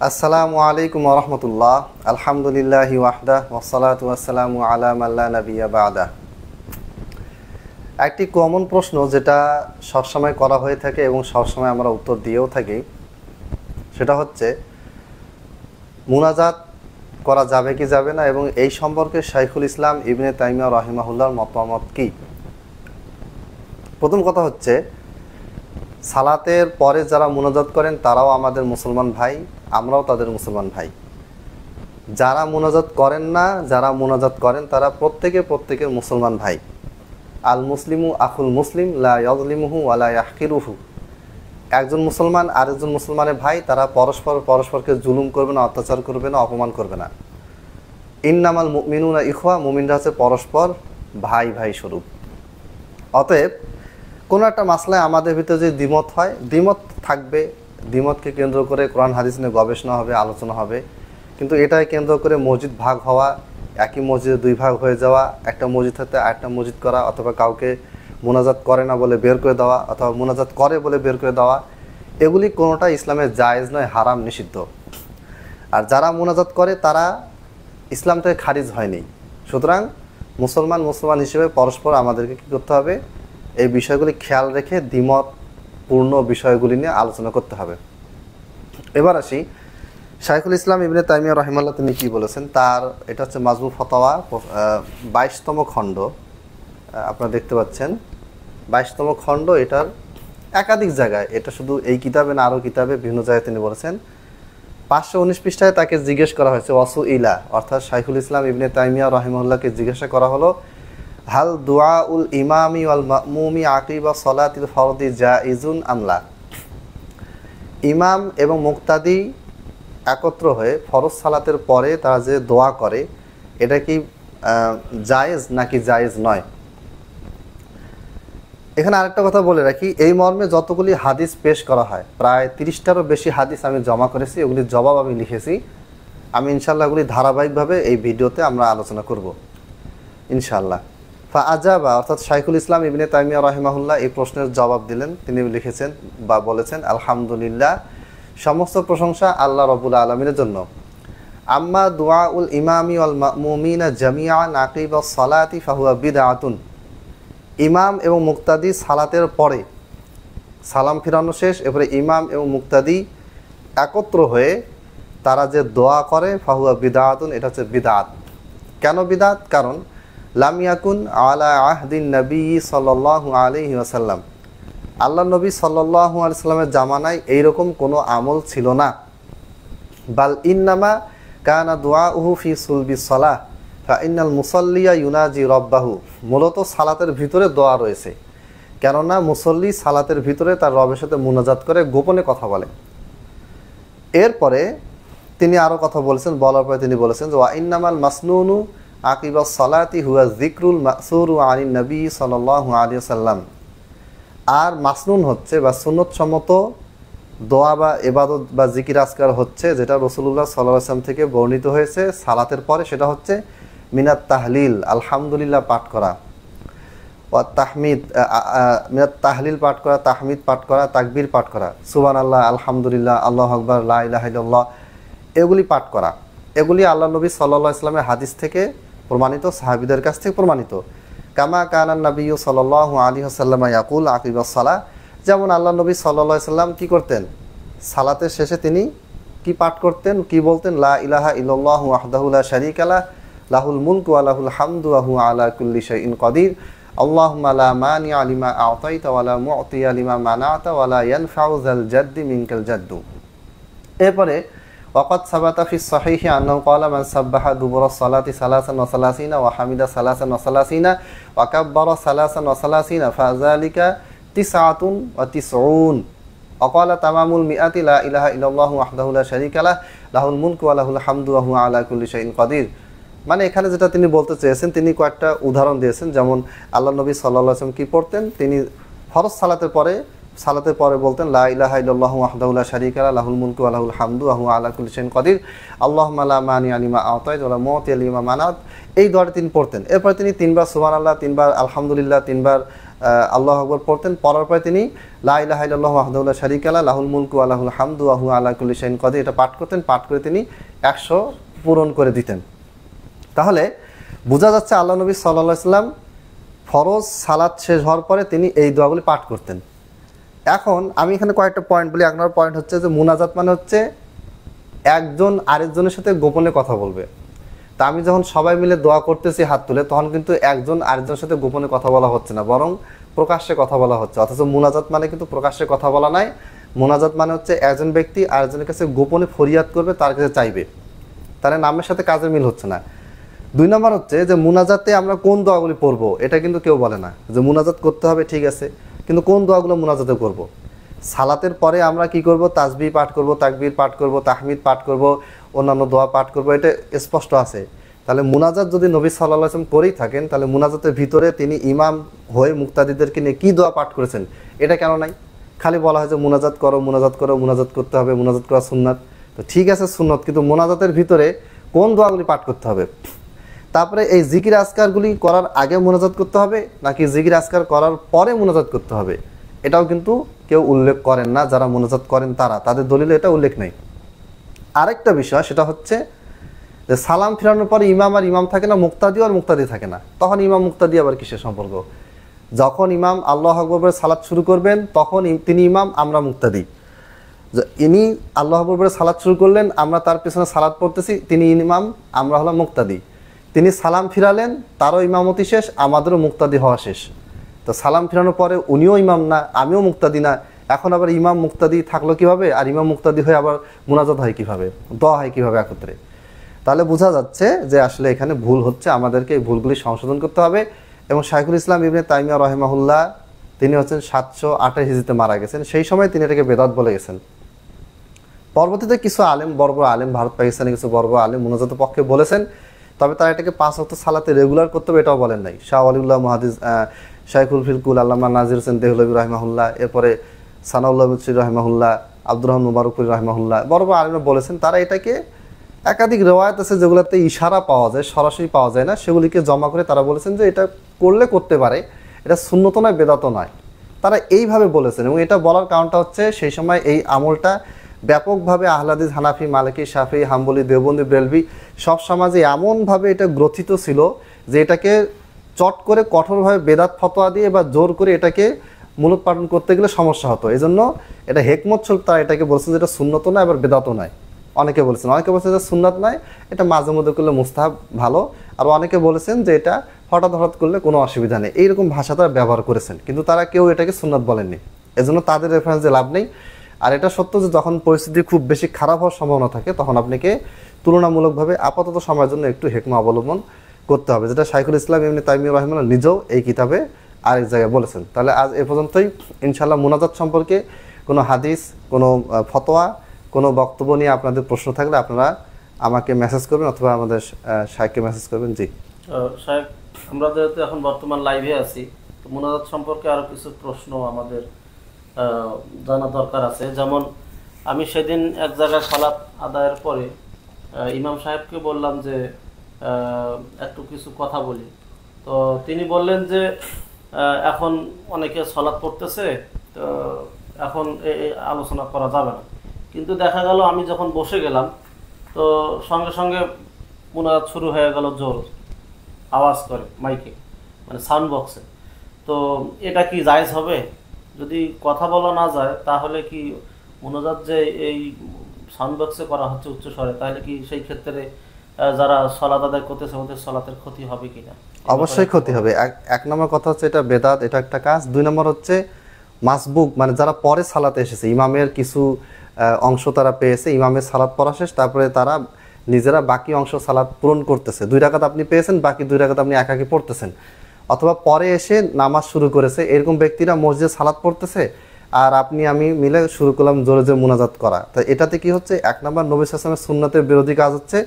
আসসালামু আলাইকুম ওয়া রাহমাতুল্লাহ। আলহামদুলিল্লাহি ওয়াহদা ওয়াসসালাতু ওয়াসসালামু আলা মান লা নাবিয়্যা বা'দা। একটি কমন প্রশ্ন যেটা সবসময় করা হয়ে থাকে এবং সবসময় আমরা উত্তর দিয়েও থাকি, সেটা হচ্ছে মুনাজাত করা যাবে কি যাবে না, এবং এই সম্পর্কে শাইখুল ইসলাম ইবনে তাইমিয়া রাহিমাহুল্লাহর মতামত কি। প্রথম কথা হচ্ছে, সালাতের পরে যারা মুনাজাত করেন তারাও আমাদের মুসলমান ভাই, আমরাও তাদের মুসলমান ভাই। যারা মুনাজাত করেন না, যারা মুনাজাত করেন তারা প্রত্যেকের মুসলমান ভাই। আল মুসলিমু আখুল মুসলিম লা ইয়াজলিমুহু ওয়া লা ইয়াহকিরুহু। একজন মুসলমান আরেকজন মুসলমানের ভাই, তারা পরস্পরকে জুলুম করবে না, অত্যাচার করবে না, অপমান করবে না। ইন্নামাল মুমিনুনা ইখওয়া, মুমিনরা হচ্ছে পরস্পর ভাই ভাই স্বরূপ। অতএব কোনো একটা মাসলায় আমাদের ভিতরে যদি দ্বিমত হয়, দ্বিমত থাকবে, দ্বিমতকে কেন্দ্র করে কোরআন হাদিস নিয়ে গবেষণা হবে, আলোচনা হবে। কিন্তু এটাই কেন্দ্র করে মসজিদ ভাগ হওয়া, একই মসজিদে দুই ভাগ হয়ে যাওয়া, একটা মসজিদ হতে আরেকটা মসজিদ করা, অথবা কাউকে মুনাজাত করে না বলে বের করে দেওয়া, অথবা মুনাজাত করে বলে বের করে দেওয়া, এগুলি কোনোটা ইসলামের জায়েজ নয়, হারাম, নিষিদ্ধ। আর যারা মুনাজাত করে তারা ইসলাম থেকে খারিজ হয়নি। সুতরাং মুসলমান হিসেবে পরস্পর আমাদেরকে কী করতে হবে, এই বিষয়গুলি খেয়াল রেখে দ্বিমতপূর্ণ বিষয়গুলি নিয়ে আলোচনা করতে হবে। এবার আসি, শাইখুল ইসলাম ইবনে তাইমিয়া রাহিমাহুল্লাহ তিনি কী বলেছেন। তার এটা হচ্ছে মাজমু ফতাওয়া 22তম খণ্ড, আপনারা দেখতে পাচ্ছেন 22তম খণ্ড। এটার একাধিক জায়গায়, এটা শুধু এই কিতাবে না, আরও কিতাবে বিভিন্ন জায়গায় তিনি বলেছেন। 519 পৃষ্ঠায় তাকে জিজ্ঞেস করা হয়েছে, ওয়াসু ইলা, অর্থাৎ শাইখুল ইসলাম ইবনে তাইমিয়া রাহিমাহুল্লাহকে জিজ্ঞাসা করা হলো, হাল দুআউল ইমামি ওয়াল মা'মুমি আকিবা সলাতিল ফরদি জাইজুন আমলা। ইমাম এবং মুক্তাদি একত্র হয়ে ফরজ সালাতের পরে তারা যে দোয়া করে, এটা কি জায়েজ নাকি জায়েজ নয়। এখানে আরেকটা কথা বলে রাখি, এই মর্মে যতগুলি হাদিস পেশ করা হয়, প্রায় 30টারও বেশি হাদিস আমি জমা করেছি, ওগুলির জবাব আমি লিখেছি। আমি ইনশাআল্লাহ এগুলি ধারাবাহিকভাবে এই ভিডিওতে আমরা আলোচনা করব ইনশাআল্লাহ। আজাবা, অর্থাৎ শাইখুল ইসলাম ইবনে তাইমিয়া রাহিমাহুল্লাহ এই প্রশ্নের জবাব দিলেন। তিনি লিখেছেন বা বলেছেন, আলহামদুলিল্লাহ, সমস্ত প্রশংসা আল্লাহ রাব্বুল আলামিনের জন্য। আম্মা দুআউল ইমামি ওয়াল মা'মুমিনা জামিআন আকিবাস সালাতি ফাহুয়া বিদআতুন। ইমাম এবং মুক্তাদি সালাতের পরে সালাম ফিরানো শেষ, এরপরে ইমাম এবং মুক্তাদি একত্র হয়ে তারা যে দোয়া করে, ফাহুয়া বিদআতুন, এটা হচ্ছে বিদআত। কেন বিদআত? কারণ লাম ইয়াকুন আলা আহদিন নবী সাল্লাল্লাহু আলাইহি ওয়াসাল্লাম, আল্লাহ নবী সাল্লাল্লাহু আলাইহি ওয়াসাল্লামের জামানায় এইরকম কোনো আমল ছিল না। বাল ইন্নামা কানা দুআউহু ফি সুলবিস সালাহ ফা ইন্নাল মুসাল্লিয়া ইউনাজি রব্বাহু। মূলত সালাতের ভিতরে দোয়া রয়েছে, কেননা মুসল্লি সালাতের ভিতরে তার রবের সাথে মুনাজাত করে গোপনে কথা বলে। এরপরে তিনি আরও কথা বলেছেন, বলার পরে তিনি বলেছেন যে ওয়া ইন্নামাল মাসনুনু আকিবাস সালাতি হুয়া যিকরুল মাসুরু আনিন নবী সাল্লাল্লাহু আলাইহি ওয়াসাল্লাম। আর মাসনুন হচ্ছে বা সুন্নতসম্মত দোয়া বা ইবাদত বা জিকির আজকার হচ্ছে যেটা রাসূলুল্লাহ সাল্লাল্লাহু আলাইহি ওয়াসাল্লাম থেকে বর্ণিত হয়েছে সালাতের পরে, সেটা হচ্ছে মিনাত তাহলিল, আলহামদুলিল্লাহ পাঠ করা, ওয়া তাহমিদ, মিনাত তাহলিল পাঠ করা, তাহমিদ পাঠ করা, তাকবীর পাঠ করা, সুবহানাল্লাহ, আলহামদুলিল্লাহ, আল্লাহু আকবার, লা ইলাহা ইল্লাল্লাহ, এগুলি পাঠ করা। এগুলি আল্লাহ নবী সাল্লাল্লাহু আলাইহি ওয়াসাল্লামের হাদিস থেকে প্রমাণিত, সাহাবীদের কাছ থেকে প্রমাণিত। কামা কানান নবী সাল্লাল্লাহু আলাইহি ওয়াসাল্লাম ইয়াকুল আকিবাস সালাহ, যেমন আল্লাহ নবী সাল্লাল্লাহু আলাইহি ওয়াসাল্লাম কী করতেন, সালাতের শেষে তিনি কি পাঠ করতেন, কি বলতেন, লা ইলাহা ইল্লাল্লাহু ওয়াহদাহু লা শারীকা লাহু লাহুল মুলকু ওয়া লাহুল হামদু ওয়া হুয়া আলা কুল্লি শাইইন কাদির, আল্লাহুম্মা লা মানিআ লিমা আ'তাইতা ওয়া লা মু'তিয়া লিমা মানা'তা ওয়া লা ইয়ানফা'ু যাল জাদ্দি মিনকাল জাদ্দু। এরপরে ওয়াকাদ সাবাতা ফিস সাহিহি আন্নাহু ক্বালা মান সাব্বাহা দুবুরাস সালাতি সালাসান ওয়া সালাসিনা ওয়া হামিদা সালাসান ওয়া সালাসিনা ওয়া কাব্বারা সালাসান ওয়া সালাসিনা ফাযালিকা তিসআতুন ওয়া তিসউন। ওয়া ক্বালা তামামুল মিআতি লা ইলাহা ইল্লাল্লাহু ওয়াহদাহু লা শারীকা লাহু লাহুল মুলকু ওয়া লাহুল হামদু ওয়া হুয়া আলা কুল্লি শাইইন কাদির। মানে এখানে যেটা তিনি বলতে চেয়েছেন, তিনি কয়েকটা উদাহরণ দিয়েছেন। যেমন আল্লাহ নবী সাল্লাল্লাহু আলাইহি ওয়াসাল্লাম কী পড়তেন, তিনি ফরজ সালাতের পরে বলতেন লা ইলাহা ইল্লাল্লাহু ওয়াহদাহু লা শারীকা লাহু লাহুল মুলকু ওয়া লাহুল হামদু ওয়া হুয়া আলা কুল্লি শাইইন কাদির, আল্লাহুম্মা লা মানিআ লিমা আ'তাইতা ওয়া লা মু'তিয়া লিমা মানা'ত। এই দোয়াটা তিনি পড়তেন। এরপরে তিনি 3বার সুবহানাল্লাহ, 3বার আলহামদুলিল্লাহ, 3বার আল্লাহু আকবার পড়তেন, পড়ার পরে তিনি লা ইলাহা ইল্লাল্লাহু ওয়াহদাহু লা শারীকা লাহু লাহুল মুলকু ওয়া লাহুল হামদু ওয়া হুয়া আলা কুল্লি শাইইন কাদির, এটা পাঠ করতেন। পাঠ করে তিনি 100 পূরণ করে দিতেন। তাহলে বোঝা যাচ্ছে আল্লাহ নবী সাল্লাল্লাহু আলাইহি ওয়াসাল্লাম ফরজ সালাত শেষ হওয়ার পরে তিনি এই দোয়াগুলি পাঠ করতেন। এখন আমি এখানে কয়েকটা পয়েন্ট বলি। 1 নম্বর পয়েন্ট হচ্ছে যে মুনাজাত মানে হচ্ছে একজন আরেকজনের সাথে গোপনে কথা বলবে। তা আমি যখন সবাই মিলে দোয়া করতেছি হাত তুলে, তখন কিন্তু একজন আরেকজনের সাথে গোপনে কথা বলা হচ্ছে না, বরং প্রকাশ্যে কথা বলা হচ্ছে। অথচ মুনাজাত মানে কিন্তু প্রকাশ্যে কথা বলা নাই। মুনাজাত মানে হচ্ছে একজন ব্যক্তি আরেকজনের কাছে গোপনে ফরিয়াদ করবে, তার কাছে চাইবে। তাহলে নামের সাথে কাজের মিল হচ্ছে না। 2 নম্বর হচ্ছে যে মুনাজাতে আমরা কোন দোয়াগুলি পড়বো এটা কিন্তু কেউ বলে না। যে মুনাজাত করতে হবে ঠিক আছে, কিন্তু কোন দোয়াগুলো মুনাজাতে করব। সালাতের পরে আমরা কি করব? তাসবিহ পাঠ করব, তাকবীর পাঠ করব, তাহমিদ পাঠ করব, অন্যান্য দোয়া পাঠ করব, এটা স্পষ্ট আছে। তাহলে মুনাজাত যদি নবী সাল্লাল্লাহু আলাইহি ওয়াসাল্লাম করেই থাকেন, তাহলে মুনাজাতের ভিতরে তিনি ইমাম হয়ে মুক্তাদিদেরকে নিয়ে কী দোয়া পাঠ করেছেন এটা কেন নাই? খালি বলা হয় যে মুনাজাত করো, মুনাজাত করো, মুনাজাত করতে হবে, মুনাজাত করা সুন্নাত। তো ঠিক আছে সুন্নত, কিন্তু মুনাজাতের ভিতরে কোন দোয়াগুলি পাঠ করতে হবে? তারপরে এই জিকির আজকারগুলি করার আগে মুনাজাত করতে হবে নাকি জিকির আজকার করার পরে মুনাজাত করতে হবে, এটাও কিন্তু কেউ উল্লেখ করেন না। যারা মুনাজাত করেন তাদের দলিলে এটা উল্লেখ নেই। আরেকটা বিষয় সেটা হচ্ছে যে সালাম ফিরানোর পরে ইমাম আর ইমাম থাকে না, মুক্তাদিও আর মুক্তাদি থাকে না। তখন ইমাম মুক্তাদি আবার কিসের সম্পর্ক? যখন ইমাম আল্লাহু আকবার বলে সালাত শুরু করবেন তখন তিনি ইমাম, আমরা মুক্তাদি। ইনি আল্লাহু আকবার বলে সালাত শুরু করলেন, আমরা তার পেছনে সালাত পড়তেছি, তিনি ইমাম, আমরা হলাম মুক্তাদি। তিনি সালাম ফিরালেন, তারও ইমামতি শেষ, আমাদেরও মুক্তাদি হওয়া শেষ। তো সালাম ফিরানোর পরে উনিও ইমাম না, আমিও মুক্তাদি না, এখন আবার ইমাম মুক্তাদি থাকলো কিভাবে? আর ইমাম মুক্তাদি হয়ে আবার মুনাজাত হয় কিভাবে, দোয়া হয় কিভাবে একত্রে? তাহলে বোঝা যাচ্ছে যে আসলে এখানে ভুল হচ্ছে, আমাদেরকে এই ভুলগুলি সংশোধন করতে হবে। এবং শাইখুল ইসলাম ইবনে তাইমিয়া রাহিমাহুল্লাহ তিনি হচ্ছেন 728 হিজরিতে মারা গেছেন। সেই সময় তিনি এটাকে বেদাত বলে গেছেন। পরবর্তীতে কিছু আলেম, বড় বড় আলেম, ভারত পাকিস্তানের কিছু বড় বড় আলেম মুনাজাতের পক্ষে বলেছেন, তবে তারা এটাকে 5 ওয়াক্ত সালাতে রেগুলার করতে হবে এটাও বলেন নাই। শাহ ওয়ালিউল্লাহ মুহাদ্দিস, শাইখুল ফিলকুল আল্লামা নাজির হোসেন দেহলভী রাহিমাহুল্লাহ, এরপরে সানাউল্লাহ মিসরি রাহিমাহুল্লাহ, আব্দুর রহমান মুবারকপুরি রাহিমাহুল্লাহ, বড় বড় আলেমরা বলেছেন। তারা এটাকে একাধিক রেওয়ায়াত আছে যেগুলোতে ইশারা পাওয়া যায়, সরাসরি পাওয়া যায় না, সেগুলিকে জমা করে তারা বলেছেন যে এটা করলে করতে পারে, এটা সুন্নত নয়, বেদাত নয়। তারা এইভাবে বলেছেন। এবং এটা বলার কারণটা হচ্ছে সেই সময় এই আমলটা ব্যাপকভাবে আহলে হাদিস, হানাফি, মালিকি, শাফি, হাম্বলি, দেওবন্দি, বেলভি সব সমাজে এমনভাবে এটা গ্রথিত ছিল যে এটাকে চট করে কঠোরভাবে বেদাত ফতোয়া দিয়ে বা জোর করে এটাকে মূলোৎপাটন করতে গেলে সমস্যা হতো। এই জন্য এটা হেকমত ছিল, তারা এটাকে বলছেন যে এটা সুন্নত নয়, আবার বেদাতও নয়। অনেকে বলেছেন, অনেকে বলেছেন যে সুন্নাত নয়, এটা মাঝে মধ্যে করলে মুস্তাহাব ভালো, আর অনেকে বলেছেন যে এটা হঠাৎ হঠাৎ করলে কোনো অসুবিধা নেই। এইরকম ভাষা তারা ব্যবহার করেছেন, কিন্তু তারা কেউ এটাকে সুন্নাত বলেননি। এজন্য তাদের রেফারেন্সে লাভ নেই। আর এটা সত্য যে যখন পরিস্থিতি খুব বেশি খারাপ হওয়ার সম্ভাবনা থাকে তখন আপনাকে তুলনামূলকভাবে আপাতত সময়ের জন্য একটু হেকমা অবলম্বন করতে হবে, যেটা শাইখুল ইসলাম ইবনে তাইমিয়া রাহিমাহুল্লাহ নিজেও এই কিতাবে আরেক জায়গায় বলেছেন। তাহলে আজ এ পর্যন্তই। ইনশাআল্লাহ মুনাজাত সম্পর্কে কোনো হাদিস, কোনো ফতোয়া, কোনো বক্তব্য নিয়ে আপনাদের প্রশ্ন থাকলে আপনারা আমাকে মেসেজ করবেন অথবা আমাদের শাইখকে মেসেজ করবেন। জি শাইখ, আমরা যেহেতু এখন বর্তমান লাইভে আছি, তো মুনাজাত সম্পর্কে আরও কিছু প্রশ্ন আমাদের জানা দরকার আছে। যেমন আমি সেদিন এক জায়গায় সালাত আদায়ের পরে ইমাম সাহেবকে বললাম যে একটু কিছু কথা বলি। তো তিনি বললেন যে এখন অনেকে সালাত পড়তেছে, তো এখন আলোচনা করা যাবে না। কিন্তু দেখা গেল আমি যখন বসে গেলাম তো সঙ্গে সঙ্গে মুনাজাত শুরু হয়ে গেল, জোর আওয়াজ করে মাইকে, মানে সাউন্ড বক্সে। তো এটা কি জায়েজ হবে? যদি কথা বলা না যায় তাহলে কি মুনাজাত যে এই সাউন্ড বক্সে করা হচ্ছে উচ্চ স্বরে, তাহলে কি সেই ক্ষেত্রে যারা সালাত আদায় করতেছে ওদের সালাতের ক্ষতি হবে কিনা? অবশ্যই ক্ষতি হবে। এক নম্বর কথা হচ্ছে এটা বেদাত, এটা একটা কাজ। 2 নম্বর হচ্ছে মাসবুক, মানে যারা পরে সালাতে এসেছে, ইমামের কিছু অংশ তারা পেয়েছে, ইমামের সালাত পড়া শেষ, তারপরে তারা নিজেরা বাকি অংশ সালাত পূরণ করতেছে। 2 রাকাত আপনি পেয়েছেন, বাকি 2 রাকাত আপনি একাকি পড়তেছেন, অথবা পরে এসে নামাজ শুরু করেছে। এরকম ব্যক্তিরা মসজিদে সালাত পড়তেছে আর আমি মিলে শুরু করলাম জোরে জোরে মুনাজাত করা। তো এটাতে কি হচ্ছে? 1 নম্বর নবী সাল্লাল্লাহু আলাইহি ওয়াসাল্লামের সুন্নতের বিরোধী কাজ হচ্ছে।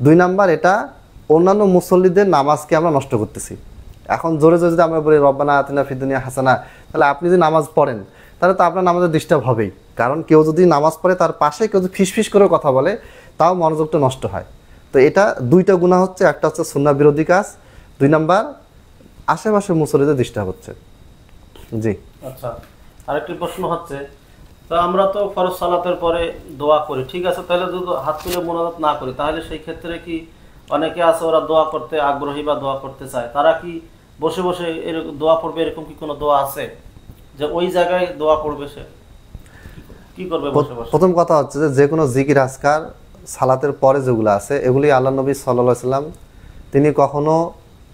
2 নম্বর এটা অন্যান্য মুসল্লিদের নামাজকে আমরা নষ্ট করতেছি। এখন জোরে জোরে যদি আমরা বলি রব্বানা আতিনা ফিদ দুনিয়া হাসানা, তাহলে আপনি যদি নামাজ পড়েন তাহলে তো আপনার নামাজের ডিস্টার্ব হবেই। কারণ কেউ যদি নামাজ পড়ে তার পাশে কেউ যদি ফিসফিস করে কথা বলে তাও মনোযোগটা নষ্ট হয়। তো এটা 2টা গুনাহ হচ্ছে, একটা হচ্ছে সুন্নাহ বিরোধী কাজ, 2 নম্বর আশেপাশে মুসল্লিদের ডিস্টার্ব হচ্ছে। জি। আচ্ছা, আরেকটি প্রশ্ন হচ্ছে, তো আমরা তো ফরজ সালাতের পরে দোয়া করি, ঠিক আছে, তাহলে যদি হাত তুলে মোনাজাত না করি তাহলে সেই ক্ষেত্রে কি অনেকে আছে ওরা দোয়া করতে আগ্রহী বা দোয়া করতে চায়, তারা কি বসে বসে এরকম দোয়া পড়বে, এরকম কি কোনো দোয়া আছে যে ওই জায়গায় দোয়া পড়বে, সে কি করবে বসে বসে? প্রথম কথা হচ্ছে যে কোনো জিকির আজকার সালাতের পরে যেগুলো আছে এগুলি আল্লাহ নবী সাল্লাল্লাহু আলাইহি সাল্লাম তিনি কখনো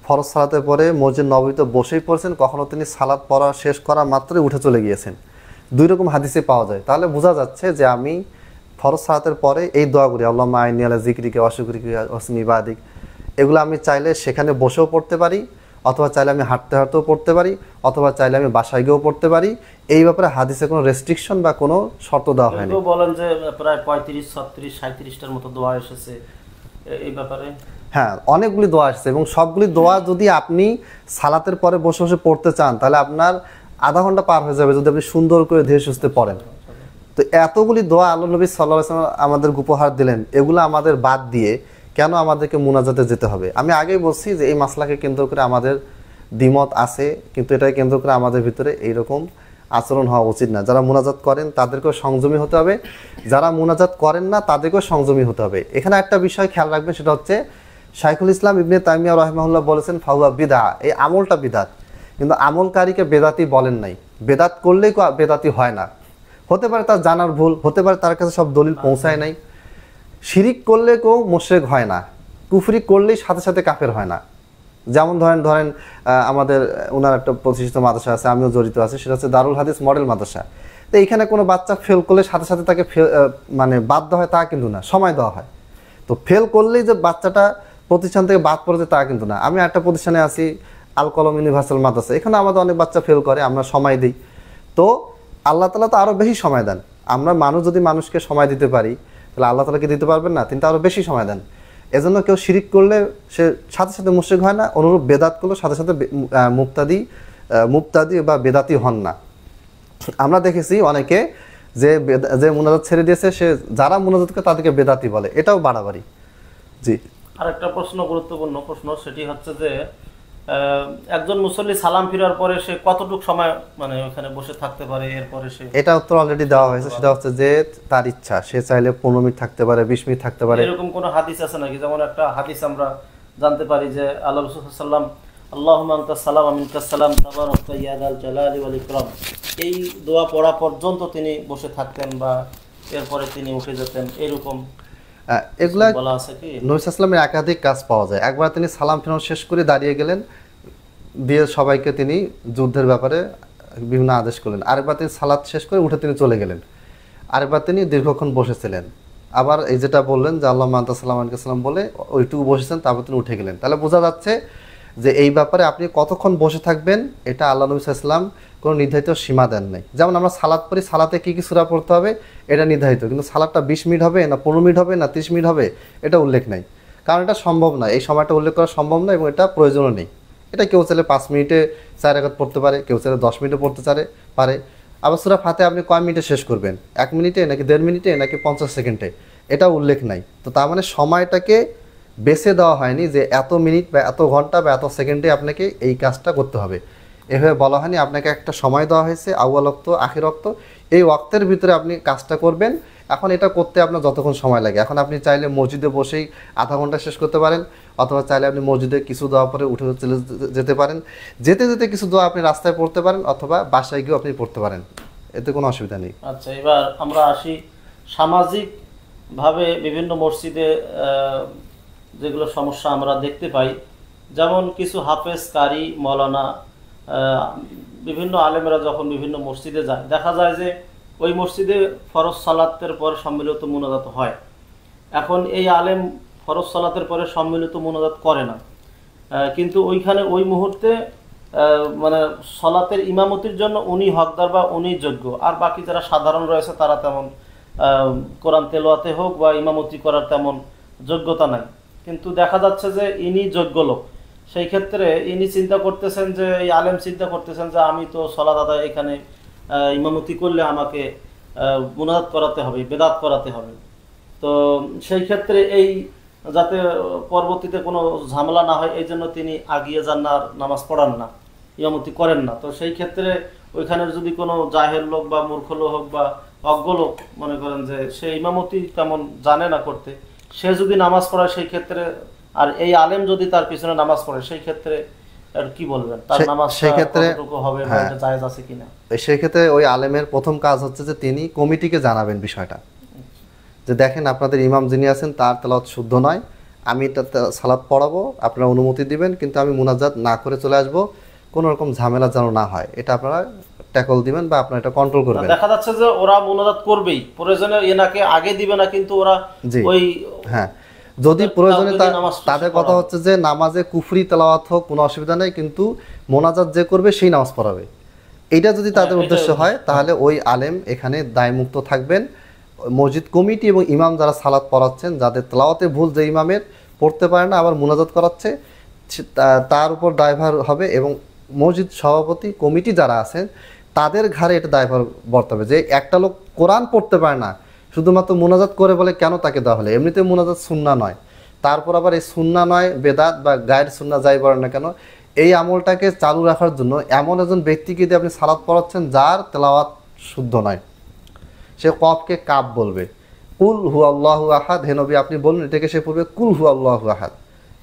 ফরজ সালাতের পরে মসজিদ নববীতে বসেই পড়ছেন, কখনো তিনি সালাত পড়া শেষ করা মাত্রই উঠে চলে গিয়েছেন। দুই রকম হাদিসে পাওয়া যায়। তাহলে বোঝা যাচ্ছে যে আমি ফরজ সালাতের পরে এই দোয়াগুলি আল্লাহুম্মা আইন্নী আলা যিকরিকা ওয়া শুকরিকা ওয়া হুসনি ইবাদাতিক এগুলো আমি চাইলে সেখানে বসেও পড়তে পারি, অথবা চাইলে আমি হাঁটতে হাঁটতেও পড়তে পারি, অথবা চাইলে আমি বাসায় গিয়েও পড়তে পারি। এই ব্যাপারে হাদিসে কোনো রেস্ট্রিকশন বা কোনো শর্ত দেওয়া হয়নি। কেউ বলেন যে প্রায় 35, 36, 37টার মতো দোয়া এসেছে এই ব্যাপারে। হ্যাঁ, অনেকগুলি দোয়া আসছে এবং সবগুলি দোয়া যদি আপনি সালাতের পরে বসে বসে পড়তে চান তাহলে আপনার আধা ঘন্টা পার হয়ে যাবে যদি আপনি সুন্দর করে ধীরে সুস্থে পড়েন। তো এতগুলি দোয়া আল্লাহ নবী সাল্লাল্লাহু আলাইহি ওয়াসাল্লাম আমাদের উপহার দিলেন, এগুলো আমাদের বাদ দিয়ে কেন আমাদেরকে মুনাজাতে যেতে হবে? আমি আগেই বলছি যে এই মাসলাকে কেন্দ্র করে আমাদের দ্বিমত আছে, কিন্তু এটাকে কেন্দ্র করে আমাদের ভিতরে এইরকম আচরণ হওয়া উচিত না। যারা মুনাজাত করেন তাদেরকেও সংযমী হতে হবে, যারা মুনাজাত করেন না তাদেরকেও সংযমী হতে হবে। এখানে একটা বিষয় খেয়াল রাখবেন, সেটা হচ্ছে শাইখুল ইসলাম ইবনে তাইমিয়া রাহিমাহুল্লাহ বলেছেন ফাহুয়া বিদআ, এই আমলটা বিদআত, কিন্তু আমলকারীকে বেদাতি বলেন নাই। বেদাত করলেই বেদাতি হয় না। হতে পারে তার জানার ভুল, হতে পারে তার কাছে সব দলিল পৌঁছায় নাই। শিরিক করলে কেউ মুশরিক হয় না, কুফরি করলেই সাথে সাথে কাফের হয় না। যেমন ধরেন আমাদের ওনার একটা প্রতিষ্ঠিত মাদ্রাসা আছে, আমিও জড়িত আছি, সেটা হচ্ছে দারুল হাদিস মডেল মাদ্রাসা। তো এইখানে কোনো বাচ্চা ফেল করলে সাথে সাথে তাকে মানে বাদ দেওয়া হয় তা কিন্তু না, সময় দেওয়া হয়। তো ফেল করলেই যে বাচ্চাটা প্রতিষ্ঠান থেকে বাদ পড়েছে তা কিন্তু না। আমি একটা প্রতিষ্ঠানে আছি, আল কলম ইউনিভার্সাল মাদ্রাসা, এখানে আমাদের অনেক বাচ্চা ফেল করে, আমরা সময় দিই। তো আল্লাহ তাআলা তো আরও বেশি সময় দেন। আমরা মানুষ যদি মানুষকে সময় দিতে পারি তাহলে আল্লাহ তাআলাকে দিতে পারবেন না? তিনি তো আরও বেশি সময় দেন। এজন্য কেউ শিরিক করলে সে সাথে সাথে মুশরিক হয় না, অনুরূপ বেদাত করলে সাথে সাথে মুবতাদি বা বেদাতি হন না। আমরা দেখেছি অনেকে যে মুনাজাত ছেড়ে দিয়েছে, সে যারা মুনাজাত করে তাদেরকে বেদাতি বলে, এটাও বাড়াবাড়ি। জি। আরেকটা প্রশ্ন, গুরুত্বপূর্ণ প্রশ্ন, সেটি হচ্ছে যে একজন মুসল্লি সালাম ফিরার পরে সে কতটুকু সময় মানে ওখানে বসে থাকতে পারে, এরপরে সে? এটা উত্তর অলরেডি দেওয়া হয়েছে, সেটা হচ্ছে যে তার ইচ্ছা, সে চাইলে 15 মিনিট থাকতে পারে, 20 মিনিট থাকতে পারে। এরকম কোন হাদিস আছে নাকি? যেমন একটা হাদিস আমরা জানতে পারি যে আল্লাহ রাসূল সাল্লাল্লাহু আলাইহি ওয়াসাল্লাম আল্লাহুম্মা আনতাস সালাম ওয়া মিনকাস সালাম তাবারাকতা ইয়া যাল জালালি ওয়াল ইকরাম, এই দোয়া পড়া পর্যন্ত তিনি বসে থাকতেন বা এরপরে তিনি উঠে যেতেন, এরকম এগুলা বলা আছে কি? নবী সাল্লাল্লাহু আলাইহি ওয়াসাল্লামের একাধিক কাজ পাওয়া যায়। একবার তিনি সালাম ফিরানো শেষ করে দাঁড়িয়ে গেলেন, দিয়ে সবাইকে তিনি যুদ্ধের ব্যাপারে বিভিন্ন আদেশ করলেন। আরেকবার তিনি সালাত শেষ করে উঠে তিনি চলে গেলেন। আরেকবার তিনি দীর্ঘক্ষণ বসেছিলেন। আবার এই যেটা বললেন যে আল্লাহুম্মা আনতাস সালাম ওয়া মিনকাস সালাম বলে ওইটুকু বসেছেন, তারপর তিনি উঠে গেলেন। তাহলে বোঝা যাচ্ছে যে এই ব্যাপারে আপনি কতক্ষণ বসে থাকবেন এটা আল্লাহ নবী সাল্লাল্লাহু আলাইহি ওয়াসাল্লাম কোনো নির্ধারিত সীমা দেন নাই। যেমন আমরা সালাত পড়ি, সালাতে কী কী সূরা পড়তে হবে এটা নির্ধারিত, কিন্তু সালাতটা 20 মিনিট হবে না 15 মিনিট হবে না 30 মিনিট হবে এটা উল্লেখ নাই। কারণ এটা সম্ভব না, এই সময়টা উল্লেখ করা সম্ভব না এবং এটা প্রয়োজনও নেই। এটা কেউ চাইলে 5 মিনিটে 4 রাকাত পড়তে পারে, কেউ চাইলে 10 মিনিটে পড়তে পারে। আবার সূরা ফাতিহা আপনি কয় মিনিটে শেষ করবেন, 1 মিনিটে নাকি 1.5 মিনিটে নাকি 50 সেকেন্ডে, এটা উল্লেখ নাই। তো তার মানে সময়টাকে বেছে দেওয়া হয়নি যে এত মিনিট বা এত ঘন্টা বা এত সেকেন্ডে আপনাকে এই কাজটা করতে হবে, এভাবে বলা হয়নি। আপনাকে একটা সময় দেওয়া হয়েছে, আউয়াল ওয়াক্ত আখির ওয়াক্ত, এই ওয়াক্তের ভিতরে আপনি কাজটা করবেন। এখন এটা করতে আপনার যতক্ষণ সময় লাগে, এখন আপনি চাইলে মসজিদে বসেই আধা ঘন্টা শেষ করতে পারেন, অথবা চাইলে আপনি মসজিদে কিছু দোয়া পরে উঠে চলে যেতে পারেন, যেতে যেতে কিছু দোয়া আপনি রাস্তায় পড়তে পারেন, অথবা বাসায় গিয়েও আপনি পড়তে পারেন, এতে কোনো অসুবিধা নেই। আচ্ছা, এবার আমরা আসি সামাজিকভাবে বিভিন্ন মসজিদে যেগুলো সমস্যা আমরা দেখতে পাই, যেমন কিছু হাফেজ, কারি, মৌলানা, বিভিন্ন আলেমেরা যখন বিভিন্ন মসজিদে যায়, দেখা যায় যে ওই মসজিদে ফরজ সালাতের পরে সম্মিলিত মুনাজাত হয়। এখন এই আলেম ফরজ সালাতের পরে সম্মিলিত মুনাজাত করে না, কিন্তু ওইখানে ওই মুহূর্তে মানে সালাতের ইমামতির জন্য উনি হকদার বা উনি যোগ্য, আর বাকি যারা সাধারণ রয়েছে তারা তেমন কোরআন তেলাওয়াতে হোক বা ইমামতি করার তেমন যোগ্যতা নাই। কিন্তু দেখা যাচ্ছে যে ইনি যোগ্য লোক, সেই ক্ষেত্রে ইনি চিন্তা করতেছেন যে এই আলেম চিন্তা করতেছেন যে আমি তো সালাত আদায় এখানে ইমামতি করলে আমাকে মুনাজাত করাতে হবে, বেদাত করাতে হবে। তো সেই ক্ষেত্রে এই যাতে পরবর্তীতে কোনো ঝামেলা না হয় এই জন্য তিনি আগিয়ে যান না, নামাজ পড়ান না, ইমামতি করেন না। তো সেই ক্ষেত্রে ওইখানের যদি কোনো জাহের লোক বা মূর্খ লোক হোক বা অজ্ঞ লোক মনে করেন যে সে ইমামতি তেমন জানে না করতে, সে যদি নামাজ পড়ায় সেই ক্ষেত্রে, আর এই আলেম যদি তার পিছনে নামাজ পড়ে সেই ক্ষেত্রে আর কি বলবেন, তার নামাজ সেই ক্ষেত্রে কতটুকু হবে বা এটা জায়েজ আছে কিনা? সেই ক্ষেত্রে ওই আলেমের প্রথম কাজ হচ্ছে যে তিনি কমিটিকে জানাবেন বিষয়টা, যে দেখেন আপনাদের ইমাম যিনি আছেন তার তেলাওয়াত শুদ্ধ নয়, আমি এটা সালাত পড়াবো, আপনারা অনুমতি দিবেন, কিন্তু আমি মুনাজাত না করে চলে আসবো, কোনো রকম ঝামেলা যেন না হয় এটা আপনারা ট্যাকল দিবেন বা আপনারা এটা কন্ট্রোল করবেন। দেখা যাচ্ছে যে ওরা মুনাজাত করবেই, প্রয়োজনে এনাকে আগে দিবে না, কিন্তু ওরা ওই হ্যাঁ যদি প্রয়োজনে তাদের কথা হচ্ছে যে নামাজে কুফরি তেলাওয়াত হোক কোনো অসুবিধা নেই, কিন্তু মোনাজাত যে করবে সেই নামাজ পড়াবে, এইটা যদি তাদের উদ্দেশ্য হয় তাহলে ওই আলেম এখানে দায়মুক্ত থাকবেন। মসজিদ কমিটি এবং ইমাম যারা সালাত পড়াচ্ছেন, যাদের তেলাওয়াতে ভুল, যে ইমামের পড়তে পারে না আবার মুনাজাত করাচ্ছে, তার উপর দায়ভার হবে, এবং মসজিদ সভাপতি কমিটি যারা আছেন তাদের ঘাড়ে এটা দায়ভার বর্তাবে, যে একটা লোক কোরআন পড়তে পারে না শুধুমাত্র মুনাজাত করে বলে কেন তাকে দেওয়া হলে, এমনিতে মুনাজাত সুন্নাহ নয়, তারপর আবার এই সুন্নাহ নয় বেদাত বা গায়ের সুন্নাহ যাই বলেন না কেন, এই আমলটাকে চালু রাখার জন্য এমন একজন ব্যক্তিকে দিয়ে আপনি সালাত পড়াচ্ছেন যার তেলাওয়াত শুদ্ধ নয়, সে কফকে কাপ বলবে, কুল হু আল্লাহু আহাদ, হেনবি আপনি বলুন, এটাকে সে পড়বে কুল হু আল্লাহু আহাদ,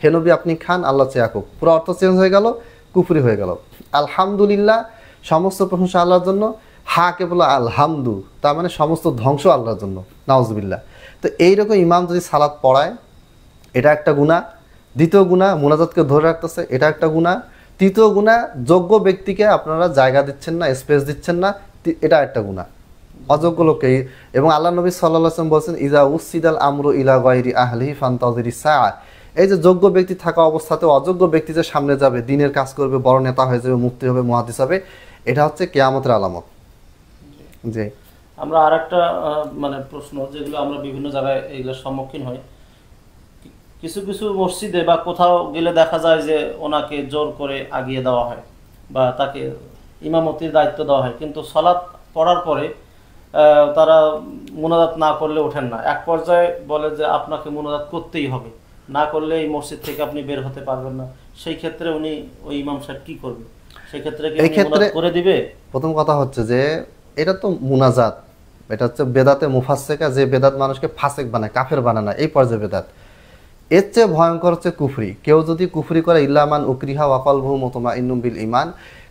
হেনবি আপনি খান, আল্লাহ চেয়াকুব, পুরো অর্থ চেঞ্জ হয়ে গেল, কুফরি হয়ে গেল। আলহামদুলিল্লাহ, সমস্ত প্রশংসা আল্লাহর জন্য, হা কেবল আলহামদু, তার মানে সমস্ত ধ্বংস আল্লাহর জন্য, নাউজুবিল্লাহ। তো এইরকম ইমাম যদি সালাত পড়ায় এটা একটা গুনাহ। দ্বিতীয় গুনাহ, মুনাজাতকে ধরে রাখতেছে, এটা একটা গুনাহ। তৃতীয় গুনাহ, যোগ্য ব্যক্তিকে আপনারা জায়গা দিচ্ছেন না, স্পেস দিচ্ছেন না, এটা একটা গুনাহ, অযোগ্য লোককে। এবং আল্লাহ নবী সাল্লাল্লাহু আলাইহি ওয়াসাল্লাম বলছেন, ইজা উসিদাল আমরু ইলা গায়রি আহলিহি ফান্তাযিরি সাআ, এই যে যোগ্য ব্যক্তি থাকা অবস্থাতে অযোগ্য ব্যক্তি যে সামনে যাবে, দিনের কাজ করবে, বড় নেতা হয়ে যাবে, মুফতি হবে, মুহাদ্দিস হবে, এটা হচ্ছে কিয়ামতের আলামত। জি, আমরা আরেকটা মানে প্রশ্ন, যেগুলো আমরা বিভিন্ন জায়গায় এগুলোর সম্মুখীন হই, কিছু কিছু মসজিদে বা কোথাও গেলে দেখা যায় যে ওনাকে জোর করে আগিয়ে দেওয়া হয় বা তাকে ইমামতির দায়িত্ব দেওয়া হয়, কিন্তু সালাত পড়ার পরে তারা মুনাজাত না করলে ওঠেন না, এক পর্যায়ে বলে যে আপনাকে মুনাজাত করতেই হবে, না করলে এই মসজিদ থেকে আপনি বের হতে পারবেন না। সেই ক্ষেত্রে উনি ওই ইমাম সাহেব কি করবে? সেই ক্ষেত্রে কি মুনাজাত করে দিবে? প্রথম কথা হচ্ছে যে এটা তো মুনাজাত, এটা হচ্ছে বেদাতে মুফাসসিকা, যে বেদাত মানুষকে ফাসেক বানায়, কাফের বানায় না, এই পর্যায়ে বেদাত। এর চেয়ে ভয়ঙ্কর হচ্ছে কুফরি। কেউ যদি কুফরি করে, ইল্লামান উকরিহা ওয়া কলবুহু মুতমাইন্নুম বিল ঈমান,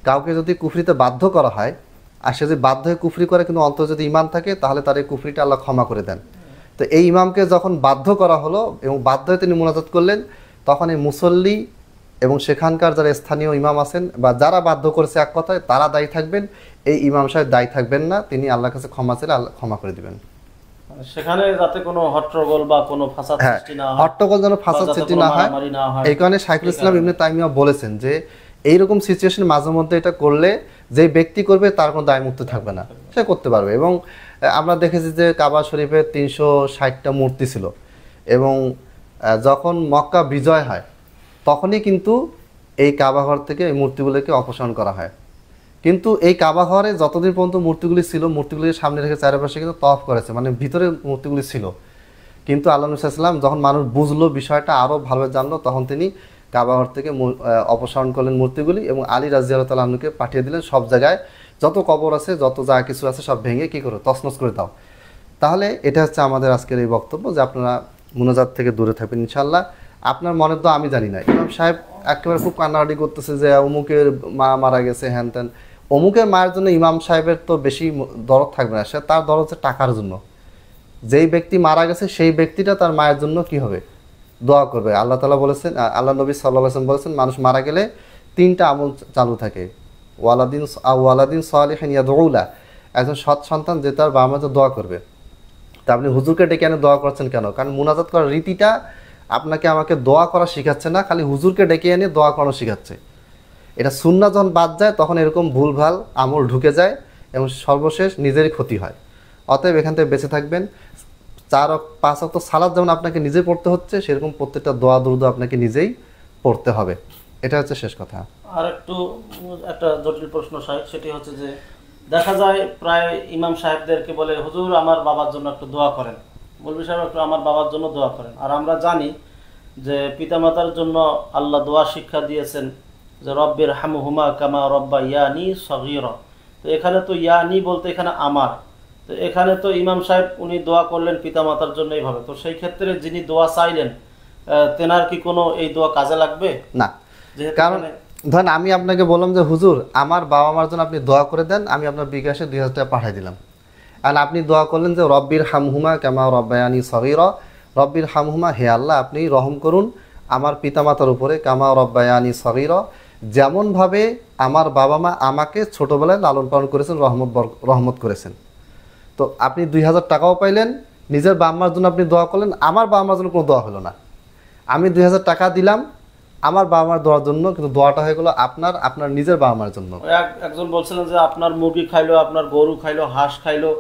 কাউকে যদি কুফরিতে বাধ্য করা হয় আর সে যদি বাধ্য হয়ে কুফরি করে কিন্তু অন্তরে যদি ঈমান থাকে, তাহলে তার এই কুফরিটা আল্লাহ ক্ষমা করে দেন। তো এই ইমামকে যখন বাধ্য করা হলো এবং বাধ্য হয়ে তিনি মুনাজাত করলেন, তখন এই মুসল্লি এবং সেখানকার যারা স্থানীয় ইমাম আছেন বা যারা বাধ্য করেছে, এক কথায় তারা দায়ী থাকবেন, এই ইমাম সাহেব দায়ী থাকবেন না, তিনি আল্লাহর কাছে ক্ষমা চাইলে আল্লাহ ক্ষমা করে দিবেন। সেখানে যাতে কোনো হট্টগোল বা কোনো ফাসাদ সৃষ্টি না হয়, হট্টগোল যেন ফাসাদ সৃষ্টি না হয়, এই কারণে শাইখুল ইসলাম ইবনে তাইমিয়া বলেছেন যে এইরকম সিচুয়েশন মাঝে মধ্যে এটা করলে যে ব্যক্তি করবে তার কোনো দায়মুক্ত থাকবে না, সে করতে পারবে। এবং আমরা দেখেছি যে কাবা শরীফে 360টা মূর্তি ছিল, এবং যখন মক্কা বিজয় হয় তখনই কিন্তু এই কাবা ঘর থেকে এই মূর্তিগুলোকে অপসারণ করা হয়। কিন্তু এই কাবা ঘরে যতদিন পর্যন্ত মূর্তিগুলি ছিল, মূর্তিগুলির সামনে রেখে চারপাশে কিন্তু তওয়াফ করেছে, মানে ভিতরে মূর্তিগুলি ছিল। কিন্তু আল্লাহ নবী সাল্লাল্লাহু আলাইহি ওয়াসাল্লাম যখন মানুষ বুঝলো, বিষয়টা আরও ভালোভাবে জানলো, তখন তিনি কাবা ঘর থেকে অপসারণ করলেন মূর্তিগুলি, এবং আলী রাদিয়াল্লাহু তাআলা আনহুকে পাঠিয়ে দিলেন সব জায়গায় যত কবর আছে, যত যা কিছু আছে সব ভেঙে কী করো, তছনছ করে দাও। তাহলে এটা হচ্ছে আমাদের আজকের এই বক্তব্য, যে আপনারা মুনাজাত থেকে দূরে থাকবেন ইনশাআল্লাহ। আপনার মনের তো আমি জানি না, ইমাম সাহেব একেবারে খুব কান্নাকাটি করতেছে যে অমুকের মা মারা গেছে, হ্যান ত্যান। অমুকের মায়ের জন্য ইমাম সাহেবের তো বেশি দরদ থাকবে না, সে তার দরদ হচ্ছে টাকার জন্য। যেই ব্যক্তি মারা গেছে সেই ব্যক্তিটা তার মায়ের জন্য কি হবে, দোয়া করবে। আল্লাহ তাআলা বলেছেন, আল্লাহ নবী সাল্লাল্লাহু আলাইহি ওয়াসাল্লাম বলেছেন, মানুষ মারা গেলে 3টা আমল চালু থাকে, ওয়ালাদিন সালিহিন ইয়াদউলা, একজন সৎ সন্তান যে তার বাবা মায়ের দোয়া করবে। তা আপনি হুজুরকে ডেকে এনে দোয়া করছেন কেন? কারণ মুনাজাত করার রীতিটা আপনাকে আমাকে দোয়া করা শেখাচ্ছে না, খালি হুজুরকে ডেকে এনে দোয়া করানো শেখাচ্ছে। এটা সুন্নাহ যখন বাদ যায় তখন এরকম ভুলভাল আমল ঢুকে যায় এবং সর্বশেষ নিজেরই ক্ষতি হয়। অতএব এখান থেকে বেঁচে থাকবেন। 4-5 ওয়াক্ত সালাত যেমন আপনাকে নিজে পড়তে হচ্ছে, সেরকম প্রত্যেকটা দোয়া দুরুদ আপনাকে নিজেই পড়তে হবে। এটা হচ্ছে শেষ কথা। আর একটা জটিল প্রশ্ন সাহেব, সেটি হচ্ছে যে দেখা যায় প্রায় ইমাম সাহেবদেরকে বলে, হুজুর আমার বাবার জন্য একটু দোয়া করেন, মৌলভী সাহেব একটু আমার বাবার জন্য দোয়া করেন। আর আমরা জানি যে পিতামাতার জন্য আল্লাহ দোয়া শিক্ষা দিয়েছেন যে রব্বির হামহুমা কামা রব্বায়ানি সগীরা, তো এখানে তো ইয়ানি বলতে এখানে আমার, তো এখানে তো ইমাম সাহেব উনি দোয়া করলেন পিতামাতার জন্য এইভাবে, তো সেই ক্ষেত্রে যিনি দোয়া চাইলেন তেনার কি কোনো এই দোয়া কাজে লাগবে না? যেহেতু কারণ ধরেন আমি আপনাকে বললাম যে হুজুর আমার বাবা মার জন্য আপনি দোয়া করে দেন, আমি আপনার বিকাশে 2000 টাকা পাঠিয়ে দিলাম। আর আপনি দোয়া করলেন যে রব্বির হামহুমা কামা রব্বায়ানি সগীরা, রব্বির হামহুমা, হে আল্লাহ আপনি রহম করুন আমার পিতামাতার উপরে, কামা রব্বায়ানি সগীরা, যেমনভাবে আমার বাবা মা আমাকে ছোটোবেলায় লালন পালন করেছেন, রহমত করেছেন। তো আপনি 2000 টাকাও পাইলেন, নিজের বাবা মার জন্য আপনি দোয়া করলেন, আমার বাবা মার জন্য কোনো দোয়া হলো না। আমি 2000 টাকা দিলাম আমার বাবা মার দোয়ার জন্য, কিন্তু দোয়াটা হয়ে গেলো আপনার নিজের বাবা মার জন্য। একজন বলছিলেন যে আপনার মুরগি খাইলো, আপনার গরু খাইলো, হাঁস খাইলো,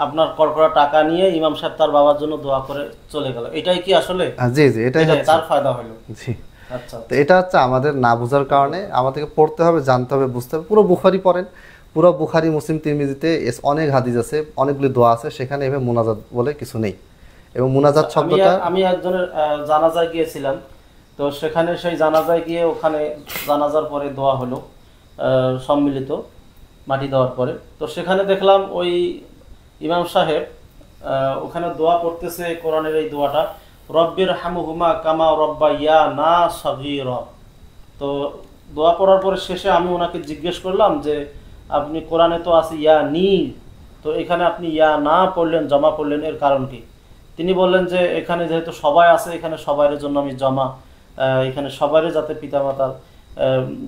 আপনার কড়কড়া টাকা নিয়ে ইমাম সাহেব তার বাবার জন্য দোয়া করে চলে গেল, এটাই কি আসলে? জি জি, এটাই তার ফায়দা হলো। জি, আচ্ছা, তো এটা হচ্ছে আমাদের না বোঝার কারণে, আমাদেরকে পড়তে হবে, জানতে হবে, বুঝতে হবে। পুরো বুখারি পড়েন, পুরো বুখারি মুসলিম তিরমিজিতে অনেক হাদিস আছে, অনেকগুলি দোয়া আছে, সেখানে এভাবে মুনাজাত বলে কিছু নেই। এবং মুনাজাত শব্দটা, আমি একজনের জানাজায় গিয়েছিলাম, তো সেখানে সেই জানাজায় গিয়ে ওখানে জানাজার পরে দোয়া হলো সম্মিলিত মাটি দেওয়ার পরে, তো সেখানে দেখলাম ওই ইমাম সাহেব ওখানে দোয়া করতেছে কোরআনের এই দোয়াটা, রব্বির হামহুমা কামা রব্বাইয়া না সগীরা। তো দোয়া পড়ার পরে শেষে আমি ওনাকে জিজ্ঞেস করলাম যে আপনি কোরআনে তো আছে ইয়া নি, তো এখানে আপনি ইয়া না পড়লেন, জমা পড়লেন, এর কারণ কি? তিনি বললেন যে এখানে যেহেতু সবাই আছে, এখানে সবাইয়ের জন্য আমি জমা, এখানে সবাইয়ের যাতে পিতামাতার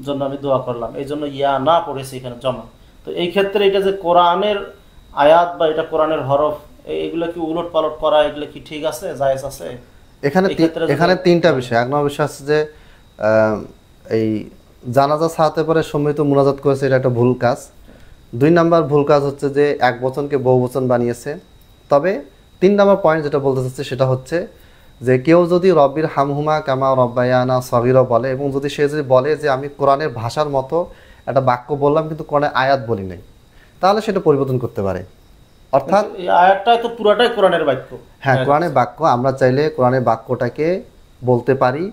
জন্য আমি দোয়া করলাম, এই জন্য ইয়া না পড়েছি এখানে জমা। তো এই ক্ষেত্রে এটা যে কোরআনের আয়াত বা এটা কোরআনের হরফ, এগুলো কি উলট পালট করা, এগুলো কি ঠিক আছে, জায়েজ আছে? এখানে তিনটা বিষয়। এক নম্বর বিষয় আছে যে এই জানাজা সালাতে পরে সম্মিলিত মুনাজাত করেছে, এটা একটা ভুল কাজ। 2 নাম্বার ভুল কাজ হচ্ছে যে এক বচনকে বহু বচন বানিয়েছে। তবে 3 নাম্বার পয়েন্ট যেটা বলতে চাচ্ছি সেটা হচ্ছে যে কেউ যদি রব্বির হামহুমা কামা রব্বায়ানা সগীরা বলে, এবং যদি সে যদি বলে যে আমি কোরআনের ভাষার মতো একটা বাক্য বললাম কিন্তু কোরআনের আয়াত বলি নাই, তাহলে সেটা পরিবর্তন করতে পারে। অর্থাৎ এই আয়াতটা তো পুরাটাই কোরআনের বাক্য। হ্যাঁ, কোরআনের বাক্য, আমরা চাইলে কোরআনের বাক্যটাকে বলতে পারি,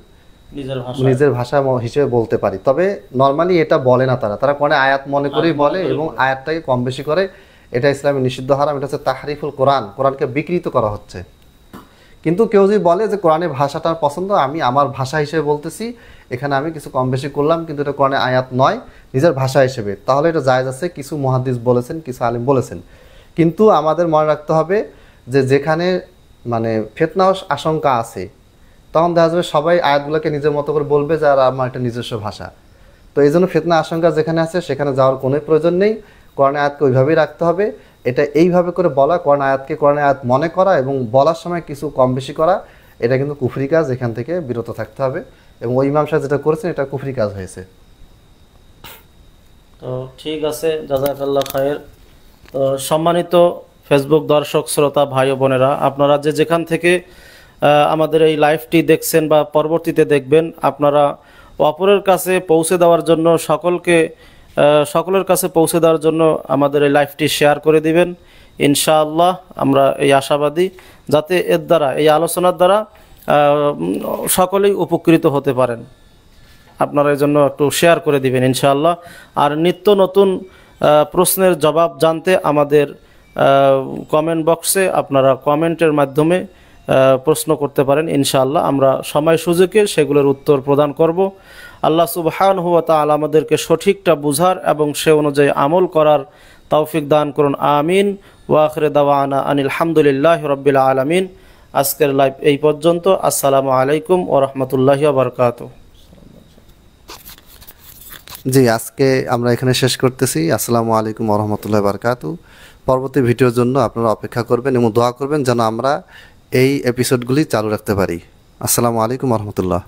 নিজের ভাষা হিসেবে বলতে পারি। তবে নর্মালি এটা বলে না, তারা কোরআনে আয়াত মনে করেই বলে এবং আয়াতটাকে কম বেশি করে। এটা ইসলামে নিষিদ্ধ হারাম, এটা হচ্ছে তাহরিফুল কোরআন, কোরআনকে বিকৃত করা হচ্ছে। কিন্তু কেউ যদি বলে যে কোরআনের ভাষাটার পছন্দ, আমি আমার ভাষা হিসেবে বলতেছি, এখানে আমি কিছু কম বেশি করলাম কিন্তু এটা কোরআনের আয়াত নয়, নিজের ভাষা হিসেবে, তাহলে এটা জায়েজ আছে। কিছু মুহাদ্দিস বলেছেন, কিছু আলিম বলেছেন। কিন্তু আমাদের মনে রাখতে হবে যে যেখানে মানে ফিতনা আশঙ্কা আছে, তখন দেখা যাবে সবাই আয়াতগুলোকে নিজের মতো করে বলবে যে আর আমার একটা নিজস্ব ভাষা। তো এই জন্য ফিতনা আশঙ্কা যেখানে আছে সেখানে যাওয়ার কোনো প্রয়োজন নেই। কোরআন আয়াতকে ওইভাবেই রাখতে হবে। এটা এইভাবে করে বলা, কোরআন আয়াতকে কোরআন আয়াত মনে করা এবং বলার সময় কিছু কম বেশি করা, এটা কিন্তু কুফরি কাজ, এখান থেকে বিরত থাকতে হবে। এবং ওই ইমাম সাহেব যেটা করেছেন এটা কুফরি কাজ হয়েছে। তো ঠিক আছে, জাযাকাল্লাহ খায়ের। তো সম্মানিত ফেসবুক দর্শক শ্রোতা ভাই ও বোনেরা, আপনারা যে যেখান থেকে আমাদের এই লাইভটি দেখছেন বা পরবর্তীতে দেখবেন, আপনারা অপরের কাছে পৌঁছে দেওয়ার জন্য, সকলের কাছে পৌঁছে দেওয়ার জন্য আমাদের এই লাইভটি শেয়ার করে দিবেন। ইনশাআল্লাহ আমরা এই আশাবাদী যাতে এর দ্বারা, এই আলোচনার দ্বারা সকলেই উপকৃত হতে পারেন। আপনারা এই জন্য একটু শেয়ার করে দিবেন ইনশাআল্লাহ। আর নিত্য নতুন প্রশ্নের জবাব জানতে আমাদের কমেন্ট বক্সে আপনারা কমেন্টের মাধ্যমে প্রশ্ন করতে পারেন। ইনশাআল্লাহ আমরা সময় সুযোগে সেগুলোর উত্তর প্রদান করব। আল্লাহ সুবহানাহু ওয়া তাআলা আমাদেরকে সঠিকটা বুঝার এবং সে অনুযায়ী আমল করার তৌফিক দান করুন, আমিন। ওয়া আখিরু দাওয়ানা আনিল হামদুলিল্লাহি রাব্বিল আলামিন। আজকের লাইভ এই পর্যন্ত। আসসালামু আলাইকুম ওয়া রাহমাতুল্লাহি ওয়া বারাকাতুহু। জি, আজকে আমরা এখানে শেষ করতেছি। আসসালামু আলাইকুম ওয়া রাহমাতুল্লাহি ওয়া বারাকাতুহু। পরবর্তী ভিডিওর জন্য আপনারা অপেক্ষা করবেন এবং দোয়া করবেন যেন আমরা এই এপিসোডগুলি চালু রাখতে পারি। আসসালামু আলাইকুম ওয়া রাহমাতুল্লাহ।